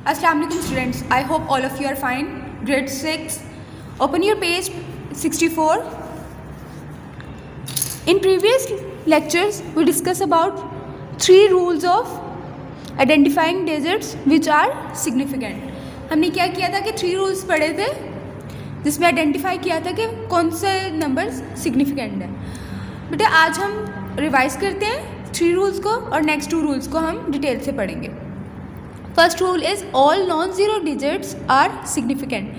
Assalamu alaikum students. I hope all of you are fine. Grade 6. Open your page 64. In previous lectures, we discussed about 3 rules of identifying digits which are significant. हमने क्या किया था कि 3 rules पढ़े थे जिसमें identify किया था कि कौन से नंबर्स सिग्निफिकेंट हैं. बेटा आज हम रिवाइज करते हैं 3 रूल्स को और नेक्स्ट 2 रूल्स को हम डिटेल से पढ़ेंगे. First rule is all non zero digits are significant.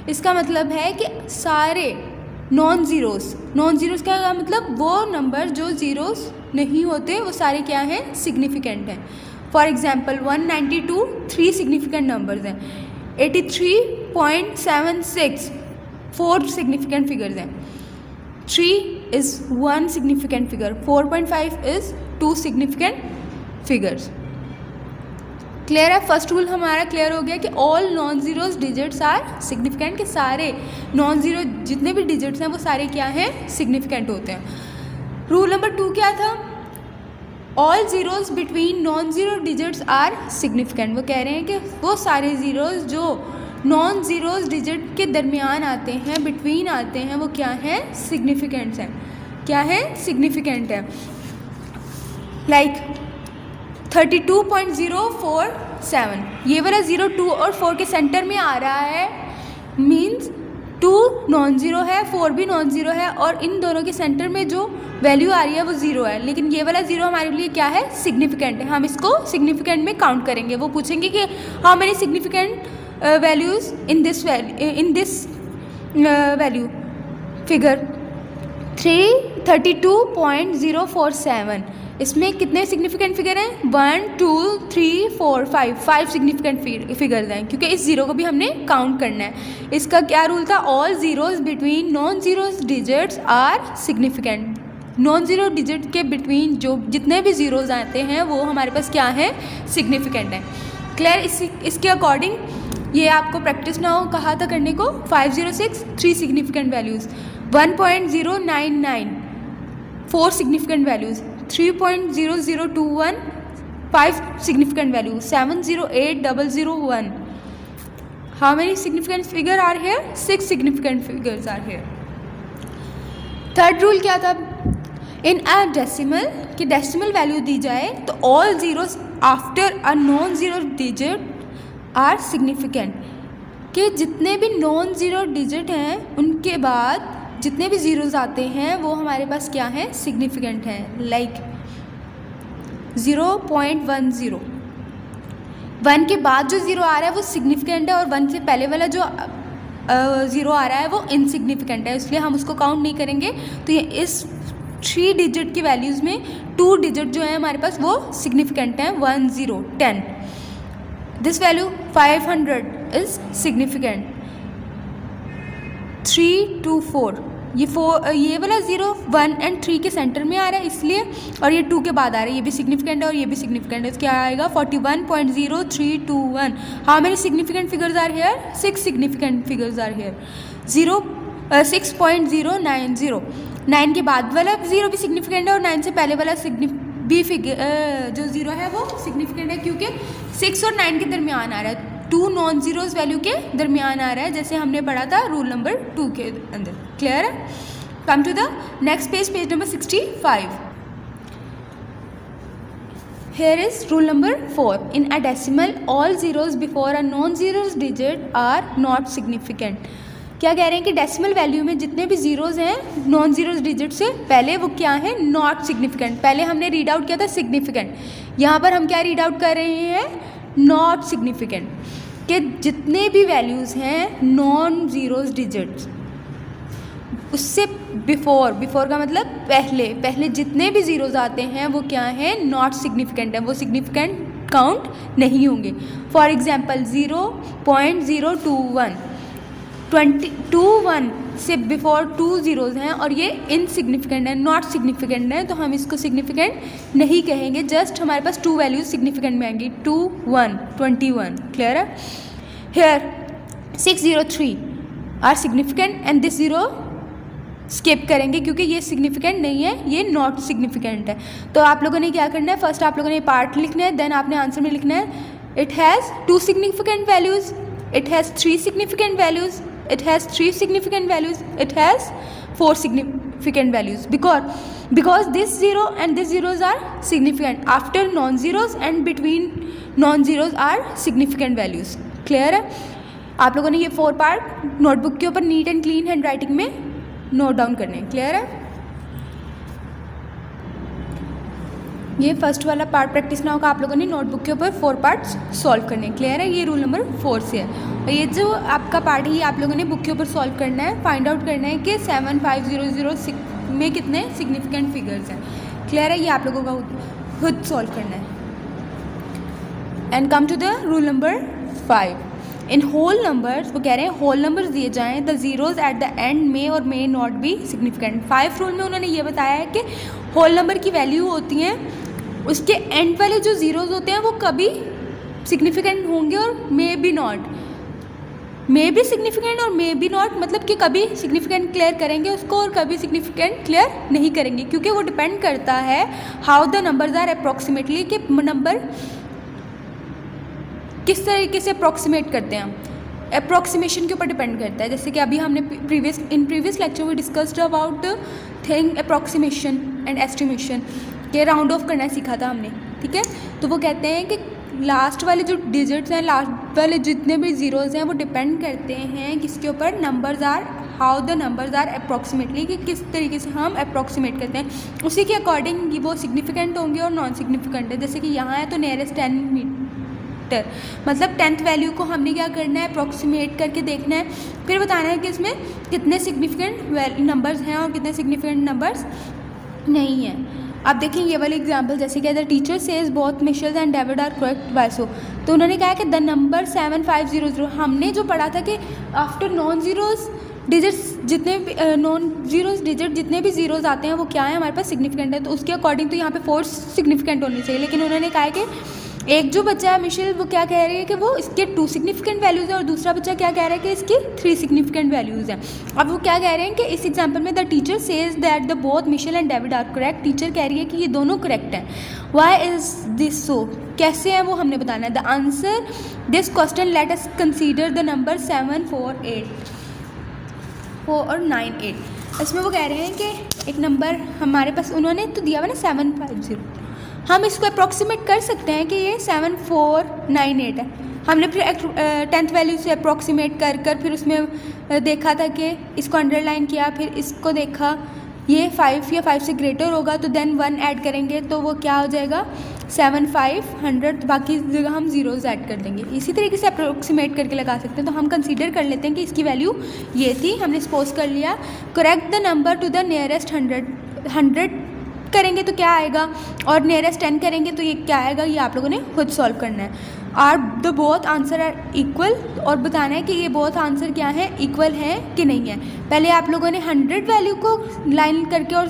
इसका मतलब है कि सारे नॉन ज़ीरोज़ का मतलब वो नंबर जो ज़ीरोज़ नहीं होते वो सारे क्या हैं, सिग्निफिकेंट हैं. फॉर एग्जांपल 192 3 सिग्निफिकेंट नंबर्स हैं. 83.76 4 सिग्निफिकेंट फिगर्स हैं. 3 is 1 significant figure. 4.5 is 2 significant figures. Clear है. फर्स्ट रूल हमारा क्लियर हो गया कि all non zeros digits are significant, के सारे नॉन ज़ीरो जितने भी डिजिट्स हैं वो सारे क्या हैं, सिग्निफिकेंट होते हैं. रूल नंबर 2 क्या था? All zeros between non zero digits are significant. वो कह रहे हैं कि वो सारे ज़ीरोज़ जो नॉन ज़ीरोज़ डिजिट के दरमियान आते हैं, बिटवीन आते हैं, वो क्या हैं, सिग्निफिकेंट्स हैं. क्या है, सिग्निफिकेंट है. लाइक 32.047 ये वाला 0 2 और 4 के सेंटर में आ रहा है, मीन्स 2 नॉन ज़ीरो है, 4 भी नॉन ज़ीरो है और इन दोनों के सेंटर में जो वैल्यू आ रही है वो 0 है. लेकिन ये वाला 0 हमारे लिए क्या है, सिग्निफिकेंट है. हम इसको सिग्निफिकेंट में काउंट करेंगे. वो पूछेंगे कि how many significant values in this value figure 32.047. इसमें कितने सिग्निफिकेंट फिगर हैं? 1 2 3 4 5 सिग्निफिकेंट फिगर्स हैं, क्योंकि इस ज़ीरो को भी हमने काउंट करना है. इसका क्या रूल था? All zeros between non zeros digits are significant. Non zero digit के बिटवीन जो जितने भी ज़ीरोज़ आते हैं वो हमारे पास क्या है, सिग्निफिकेंट है. क्लियर. इसके अकॉर्डिंग ये आपको प्रैक्टिस ना हो कहा था करने को. 506 3 significant values. 1.099 4 significant values. 3.0021 5 significant values. 708001. How many significant figures are here? 6 significant figures are here. Third rule क्या था? इन अ डेसिमल कि डेसिमल वैल्यू दी जाए तो all zeros after a non zero digit are significant. कि जितने भी non zero digit हैं उनके बाद जितने भी ज़ीरोज़ आते हैं वो हमारे पास क्या हैं, सिग्निफिकेंट हैं. लाइक 0.10 1 के बाद जो ज़ीरो आ रहा है वो सिग्निफिकेंट है और 1 से पहले वाला जो ज़ीरो आ रहा है वो इनसिग्निफिकेंट है, इसलिए हम उसको काउंट नहीं करेंगे. तो ये इस 3 डिजिट की वैल्यूज़ में 2 डिजिट जो है हमारे पास वो सिग्निफिकेंट हैं. 10 10. This value 500 is significant. 324 ये वाला 0 1 एंड 3 के सेंटर में आ रहा है इसलिए, और ये 2 के बाद आ रहा है, ये भी सिग्निफिकेंट है और ये भी सिग्निफिकेंट है. क्या आएगा? 41.0321. How many significant figures are here? 6 significant figures are here. 6.090 9 के बाद वाला 0 भी सिग्निफिकेंट है और 9 से पहले वाला भी जो 0 है वो सिग्निफिकेंट है, क्योंकि 6 और 9 के दरमियान आ रहा है. 2 नॉन ज़ीरोज़ वैल्यू के दरमियान आ रहा है, जैसे हमने पढ़ा था रूल नंबर 2 के अंदर. क्लियर है. Come to the next page number 65. Here is rule number 4. In a decimal, all zeros before a non-zeros digit are not significant. क्या कह रहे हैं कि डेसिमल वैल्यू में जितने भी ज़ीरोज़ हैं नॉन ज़ीरोज़ डिजिट से पहले वो क्या है, नॉट सिग्निफिकेंट. पहले हमने रीड आउट किया था सिग्निफिकेंट, यहाँ पर हम क्या रीड आउट कर रहे हैं, नॉट सिग्निफिकेंट. कि जितने भी वैल्यूज़ हैं नॉन ज़ीरोज़ डिजिट्स उससे बिफोर का मतलब पहले जितने भी ज़ीरोज़ आते हैं वो क्या हैं, नॉट सिग्निफिकेंट है, वो सिग्निफिकेंट काउंट नहीं होंगे. फॉर एग्जांपल 0.021 21 से बिफोर 2 ज़ीरोज़ हैं और ये इनसिग्निफिकेंट है, नॉट सिग्निफिकेंट है, तो हम इसको सिग्निफिकेंट नहीं कहेंगे. जस्ट हमारे पास 2 वैल्यूज सिग्निफिकेंट में आएंगी. 2 1 21. क्लियर है. Here 603 are significant and this 0 skip करेंगे क्योंकि ये सिग्निफिकेंट नहीं है, ये नॉट सिग्निफिकेंट है. तो आप लोगों ने क्या करना है, फर्स्ट आप लोगों ने पार्ट लिखना है, देन आपने आंसर में लिखना है it has 2 significant values, it has 3 significant values, it has 3 significant values, it has 4 significant values, because this 0 and this zeros are significant. After non-zeros and between non-zeros are significant values. Clear है? आप लोगों ने ये 4 part notebook के ऊपर neat and clean hand writing में note down करने हैं. क्लियर है? ये फर्स्ट वाला पार्ट प्रैक्टिस ना होगा, आप लोगों ने नोटबुक के ऊपर 4 पार्ट्स सॉल्व करने हैं. क्लियर है? ये रूल नंबर 4 से है. और ये जो आपका पार्ट है ये आप लोगों ने बुक के ऊपर सॉल्व करना है. फाइंड आउट करना है कि 7506 में कितने सिग्निफिकेंट फिगर्स हैं. क्लियर है? ये आप लोगों का खुद सॉल्व करना है. And come to the rule number 5. In whole numbers, वो कह रहे हैं होल नंबर्स दिए जाएं, the zeros at the end में और may not be significant. 5 rule में उन्होंने ये बताया है कि होल नंबर की वैल्यू होती हैं, उसके एंड वाले जो ज़ीरोज़ होते हैं वो कभी सिग्निफिकेंट होंगे और may be not. May be significant और मे बी नॉट मतलब कि कभी सिग्निफिकेंट क्लियर करेंगे उसको और कभी सिग्निफिकेंट क्लियर नहीं करेंगे, क्योंकि वो डिपेंड करता है how the numbers are approximately, कि नंबर किस तरीके से अप्रॉक्सीमेट करते हैं. अप्रॉक्सीमेशन के ऊपर डिपेंड करता है. जैसे कि अभी हमने प्रीवियस लेक्चर में discussed about the thing approximation and estimation, के राउंड ऑफ करना सीखा था हमने. ठीक है? तो वो कहते हैं कि लास्ट वाले जो डिजिट्स हैं, लास्ट वाले जितने भी ज़ीरोज़ हैं वो डिपेंड करते हैं किसके ऊपर, numbers are, how the numbers are approximately, कि किस तरीके से हम अप्रॉक्सीमेट करते हैं, उसी के अकॉर्डिंग वो सिग्निफिकेंट होंगे और नॉन सिग्निफिकेंट है. जैसे कि यहाँ है तो नियरेस्ट 10 मीटर, मतलब 10th वैल्यू को हमने क्या करना है, अप्रॉक्सीमेट करके देखना है, फिर बताना है कि इसमें कितने सिग्निफिकेंट नंबर्स हैं और कितने सिग्निफिकेंट नंबर्स नहीं हैं. आप देखें ये वाले एग्जाम्पल, जैसे कि the teacher says both Michelle and David are correct वाइसो, तो उन्होंने कहा कि द नंबर 7500, हमने जो पढ़ा था कि आफ्टर नॉन जीरोज़ डिजिट्स जितने भी नॉन जीरोज़ डिजिट जितने भी ज़ीरोज़ आते हैं वो क्या है, हमारे पास सिग्निफिकेंट है. तो उसके अकॉर्डिंग तो यहाँ पे 4 सिग्निफिकेंट होनी चाहिए, लेकिन उन्होंने कहा कि एक जो बच्चा है मिशेल वो क्या कह रही है कि वो इसके 2 सिग्निफिकेंट वैल्यूज़ है और दूसरा बच्चा क्या कह रहा है कि इसकी 3 सिग्निफिकेंट वैल्यूज़ हैं. अब वो क्या कह रहे हैं कि इस एग्जांपल में the teacher says that the both Michelle and David are correct, teacher कह रही है कि ये दोनों करेक्ट हैं. व्हाई इज़ दिस सो, कैसे है वो हमने बताना है. The answer this question let us consider the number 7, 4, 8 और 9, 8. इसमें वो कह रहे हैं कि एक नंबर हमारे पास उन्होंने तो दिया हुआ ना 750, हम इसको अप्रॉक्सीमेट कर सकते हैं कि ये 7498 है. हमने फिर 10th वैल्यू से अप्रॉक्सीमेट कर फिर उसमें देखा था कि इसको अंडरलाइन किया, फिर इसको देखा ये 5 या 5 से ग्रेटर होगा तो देन 1 ऐड करेंगे तो वो क्या हो जाएगा 7500, बाकी जगह हम ज़ीरोज़ ऐड कर देंगे. इसी तरीके से अप्रोक्सीमेट करके लगा सकते हैं. तो हम कंसीडर कर लेते हैं कि इसकी वैल्यू ये थी, हमने सपोज कर लिया. Correct the number two the nearest 100 करेंगे तो क्या आएगा और नियरेस्ट 10 करेंगे तो ये क्या आएगा, ये आप लोगों ने खुद सॉल्व करना है. Are the both answer are equal, और बताना है कि ये बोथ आंसर क्या है, इक्वल है कि नहीं है. पहले आप लोगों ने 100 वैल्यू को लाइन करके और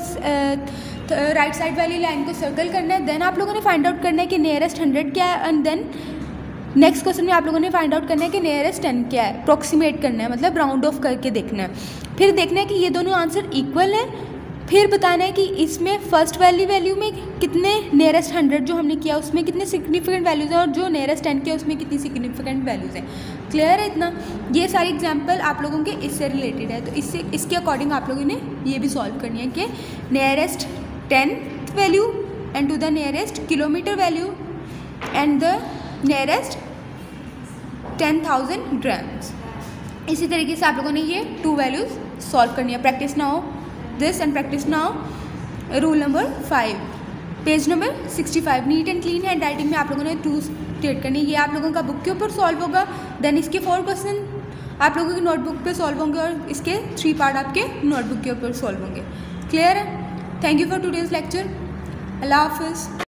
राइट साइड वाली लाइन को सर्कल करना है. देन आप लोगों ने फाइंड आउट करना है कि नियरेस्ट 100 क्या है, एंड देन नेक्स्ट क्वेश्चन में आप लोगों ने फाइंड आउट करना है कि नियरेस्ट 10 क्या है, अप्रॉक्सीमेट करना है, मतलब राउंड ऑफ करके देखना है. फिर देखना है कि ये दोनों आंसर इक्वल है. फिर बताना है कि इसमें फर्स्ट वाली वैल्यू में कितने नियरेस्ट 100 जो हमने किया उसमें कितने सिग्निफिकेंट वैल्यूज़ हैं और जो नियरेस्ट 10 किया उसमें कितनी सिग्निफिकेंट वैल्यूज़ हैं. क्लियर है इतना? ये सारी एग्जांपल आप लोगों के इससे रिलेटेड है, तो इसके अकॉर्डिंग आप लोगों ने ये भी सॉल्व करनी है कि nearest 10th value and to the nearest kilometre value and the nearest 10,000 grams. इसी तरीके से आप लोगों ने ये 2 वैल्यूज़ सॉल्व करनी है. Practice now this and practice now rule number 5, page number 65. Neat and clean hand writing में आप लोगों ने 2 स्टेट करनी है. ये आप लोगों का बुक के ऊपर सॉल्व होगा, देन इसके 4 क्वेश्चन आप लोगों की नोटबुक पे सॉल्व होंगे और इसके 3 पार्ट आपके नोटबुक के ऊपर सॉल्व होंगे. क्लियर है? Thank you for today's lecture. अल्लाह हाफिज़.